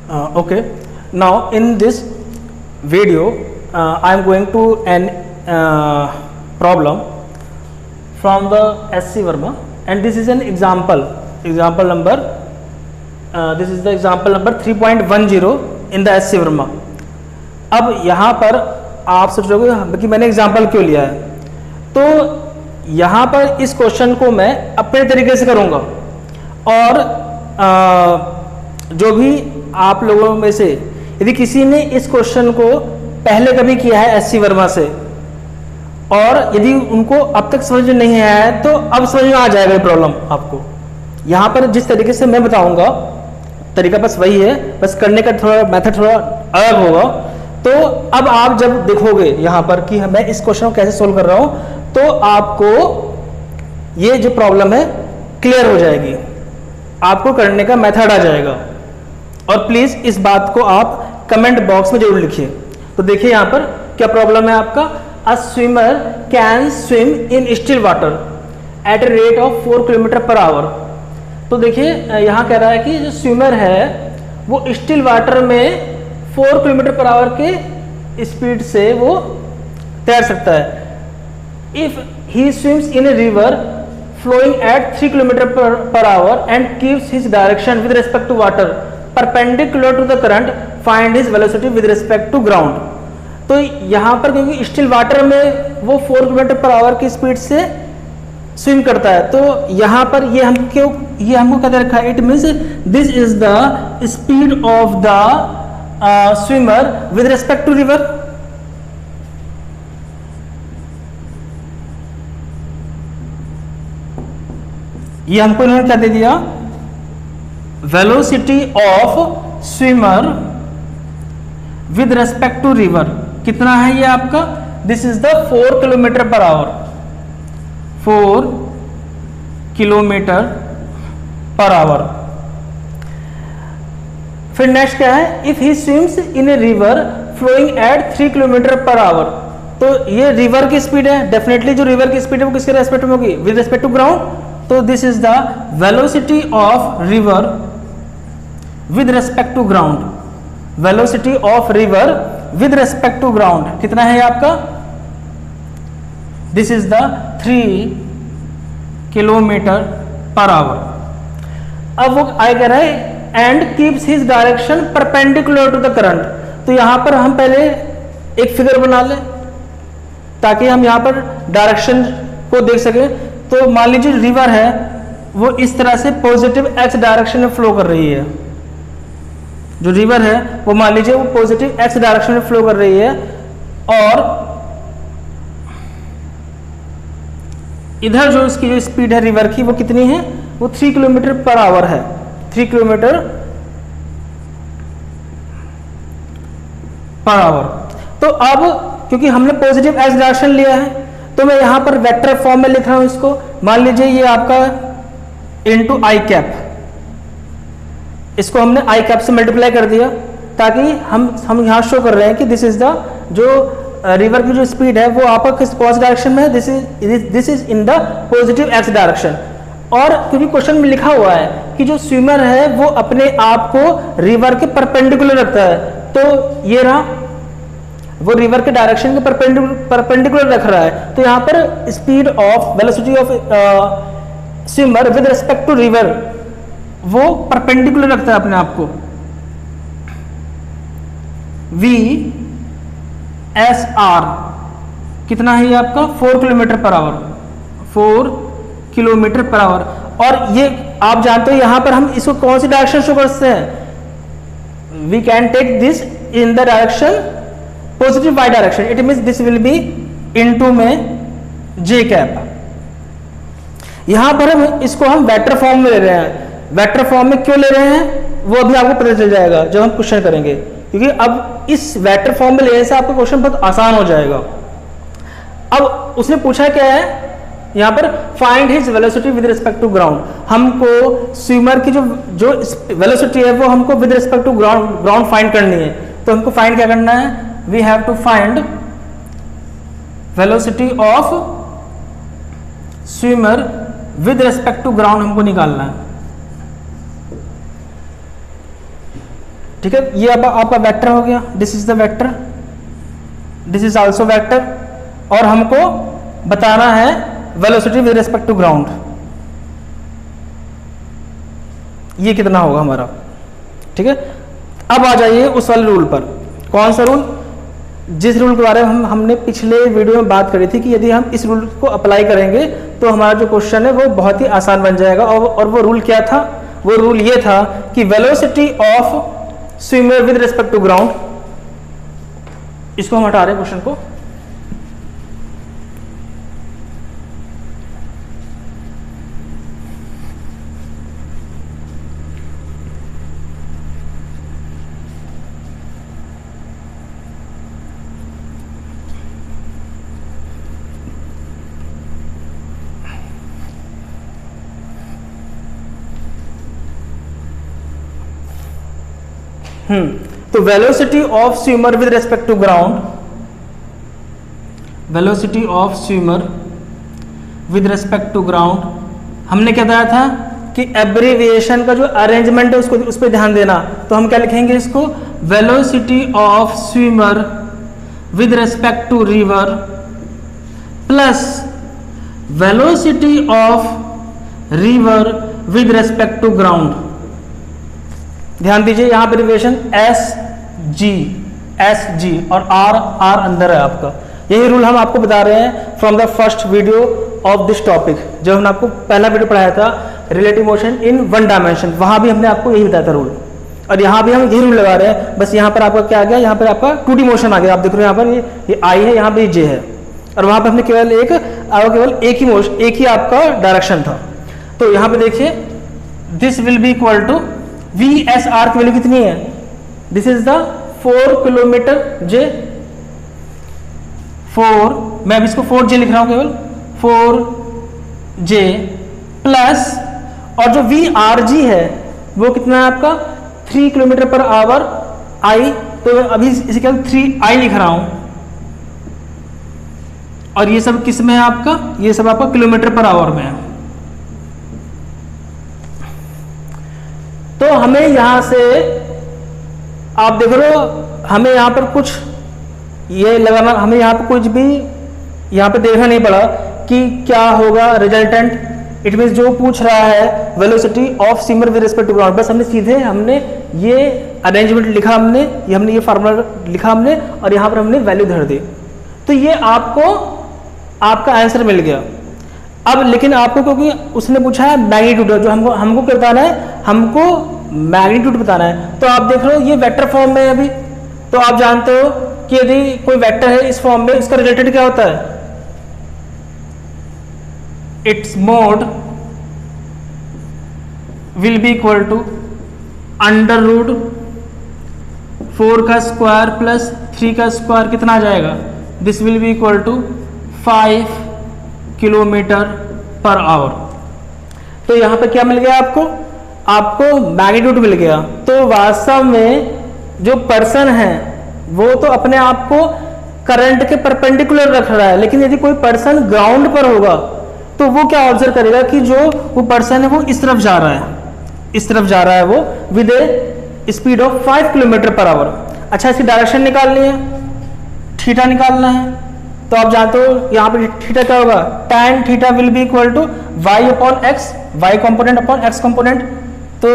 Okay, now in this video I am going to an problem from the SC Verma, and this is an example number this is the example number 3.10 in the SC Verma. अब यहाँ पर आप सोच रहे हो कि मैंने example क्यों लिया है, तो यहाँ पर इस क्वेश्चन को मैं अपने तरीके से करूँगा, और जो भी आप लोगों में से यदि किसी ने इस क्वेश्चन को पहले कभी किया है SC वर्मा से, और यदि उनको अब तक समझ में नहीं आया है तो अब समझ में आ जाएगा ये प्रॉब्लम आपको। यहाँ पर जिस तरीके से मैं बताऊंगा तरीका बस वही है, बस करने का थोड़ा मेथड थोड़ा अलग होगा। तो अब आप जब देखोगे यहाँ पर कि मैं इस क्वेश्चन को कैसे सोल्व कर रहा हूँ, तो आपको ये जो प्रॉब्लम है क्लियर हो जाएगी, आपको करने का मेथड आ जाएगा। और प्लीज इस बात को आप कमेंट बॉक्स में जरूर लिखिए। तो देखिए यहाँ पर क्या प्रॉब्लम है आपका। अ swimmer can swim in still water at a rate of 4 kilometre per hour. तो देखिए यहाँ कह रहा है कि जो स्विमर है वो स्टिल वाटर में 4 किलोमीटर पर आवर के स्पीड से वो तैर सकता है। If he swims in a river flowing at 3 kilometer per hour and keeps his direction with respect to water perpendicular to the current, find his velocity with respect to ground। तो यहाँ पर क्योंकि still water में वो 4 kilometre per our की speed से swim करता है, तो यहाँ पर ये हमको क्या दे रखा है, it means this is the speed of the swimmer with respect to river. ये हमको इन्होंने क्या दे दिया, velocity of swimmer with respect to river कितना है ये आपका, this is the 4 kilometre per hour, 4 kilometre per hour. फिर नेक्स्ट क्या है, if he swims in a river flowing at 3 kilometre per hour. तो ये रिवर की स्पीड है, डेफिनेटली जो रिवर की स्पीड है वो किसके रेस्पेक्ट में होगी, विद रेस्पेक्ट टू ग्राउंड। तो this is the velocity of river with respect to ground, velocity of river with respect to ground कितना है आपका, this is the 3 kilometre per hour. अब वो आगे कह रहा है and keeps his direction perpendicular to the current. तो यहां पर हम पहले एक फिगर बना लें ताकि हम यहां पर डायरेक्शन को देख सकें। तो मान लीजिए रिवर है वो इस तरह से पॉजिटिव एक्स डायरेक्शन में फ्लो कर रही है, जो रिवर है वो मान लीजिए वो पॉजिटिव एक्स डायरेक्शन में फ्लो कर रही है, और इधर जो इसकी जो स्पीड है रिवर की वो कितनी है, वो 3 किलोमीटर पर आवर है, 3 किलोमीटर पर आवर। तो अब क्योंकि हमने पॉजिटिव एक्स डायरेक्शन लिया है तो मैं यहां पर वेक्टर फॉर्म में लिख रहा हूं इसको। मान लीजिए ये आपका इनटू आई कैप, इसको हमने आई कैप से मल्टीप्लाई कर दिया ताकि हम यहां शो कर रहे हैं कि दिस इज द जो रिवर की जो स्पीड है वो आपका किस पॉजिटिव डायरेक्शन में है, this is in the positive x direction. और क्योंकि क्वेश्चन में लिखा हुआ है कि जो स्विमर है वो अपने आप को रिवर के परपेंडिकुलर रखता है, तो ये रहा वो रिवर के डायरेक्शन के परपेंडिकुलर रख रहा है। तो यहाँ पर speed of velocity of swimmer with respect to river वो परपेंडिकुलर रखता है अपने आप को, VSR कितना है ये आपका 4 kilometre per hour, 4 kilometre per our. और ये आप जानते हो यहां पर हम इसको कौन सी डायरेक्शन शो कर सकते हैं, we can take this in the direction positive y direction, it means this will be into में जे कैप। यहां पर हम इसको हम वेक्टर फॉर्म में ले रहे हैं। वेक्टर फॉर्म में क्यों ले रहे हैं वो अभी आपको पता चल जाएगा जब हम क्वेश्चन करेंगे, क्योंकि अब इस वेक्टर फॉर्म में लेने से आपका क्वेश्चन बहुत आसान हो जाएगा। अब उसने पूछा क्या है यहां पर, find his velocity with respect to ground. हमको स्विमर की जो वेलोसिटी है वो हमको with respect to ground find करनी है। तो हमको फाइंड क्या करना है, we have to find velocity of swimmer with respect to ground हमको निकालना है। ठीक है, ये अब आपका वेक्टर हो गया, this is the vector, this is also vector, और हमको बताना है velocity with respect to ground, ये कितना होगा हमारा। ठीक है, अब आ जाइए उस वाले रूल पर। कौन सा रूल? जिस रूल के बारे में हमने पिछले वीडियो में बात करी थी कि यदि हम इस रूल को अप्लाई करेंगे तो हमारा जो क्वेश्चन है वो बहुत ही आसान बन जाएगा। और वो रूल क्या था? वो रूल ये था कि velocity of swimmer with respect to ground, इसको हम हटा रहे हैं क्वेश्चन को, तो velocity of swimmer with respect to ground, velocity of swimmer with respect to ground, हमने क्या बताया था कि एब्रीविएशन का जो अरेंजमेंट है उसको उस पर ध्यान देना। तो हम क्या लिखेंगे इसको? Velocity of swimmer with respect to river plus velocity of river with respect to ground. ध्यान दीजिए यहाँ पर एब्रीविएशन एस जी और आर अंदर है आपका। यही रूल हम आपको बता रहे हैं from the first video of this topic. जब हमने आपको पहला वीडियो पढ़ाया था relative motion in one dimension, वहां भी हमने आपको यही बताया था रूल, और यहाँ भी हम यही रूल लगा रहे हैं। बस यहाँ पर आपका क्या आ गया? यहाँ पर आपका 2D मोशन आ गया। आप देख रहे हो यहाँ पर ये आई है, यहाँ पे जे है, और वहां पर हमने केवल एक ही मोशन, एक ही आपका डायरेक्शन था। तो यहाँ पे देखिए this will be equal to VSR की वैल्यू कितनी है? This is the 4 kilometre j, 4, मैं अभी इसको 4J लिख रहा हूं, केवल 4J प्लस, और जो VRG है वो कितना है आपका? 3 किलोमीटर पर आवर आई, तो अभी इसे केवल 3I लिख रहा हूं, और ये सब किस में है आपका? ये सब आपका किलोमीटर पर आवर में है। तो हमें यहां से आप देख रहे हो, हमें यहां पर कुछ ये लगाना, हमें यहां पर कुछ भी यहां पे देखना नहीं पड़ा कि क्या होगा रिजल्टेंट। इट मीन जो पूछ रहा है velocity of swimmer with respect to ground, बस हमने सीधे ये अरेंजमेंट लिखा, हमने ये फार्मूला लिखा हमने, और यहां पर हमने वैल्यू धर दी, तो ये आपको आपका आंसर मिल गया। अब लेकिन आपको क्योंकि उसने पूछा है मैग्नीट्यूड, जो हमको क्या बताना है? हमको मैग्नीट्यूड बताना है। तो आप देख रहे हो ये वेक्टर फॉर्म में है अभी, तो आप जानते हो कि यदि कोई वेक्टर है इस फॉर्म में, इसका रिलेटेड क्या होता है? It's mod will be equal to under root 4 का स्क्वायर प्लस 3 का स्क्वायर, कितना आ जाएगा? This will be equal to 5 kilometre per hour. तो यहां पे क्या मिल गया आपको मैग्नीट्यूड मिल गया। तो वास्तव में जो पर्सन है वो तो अपने आप को करंट के परपेंडिकुलर रख रहा है, लेकिन यदि कोई पर्सन ग्राउंड पर होगा तो वो क्या ऑब्जर्व करेगा कि जो वो पर्सन है वो इस तरफ जा रहा है, इस तरफ जा रहा है वो with A speed of 5 kilometre per our. अच्छा, इसकी डायरेक्शन निकालनी है, थीटा निकालना है, तो आप जानते हो यहाँ पे थीटा क्या होगा? tan theta will be equal to y upon x, y component upon x component. तो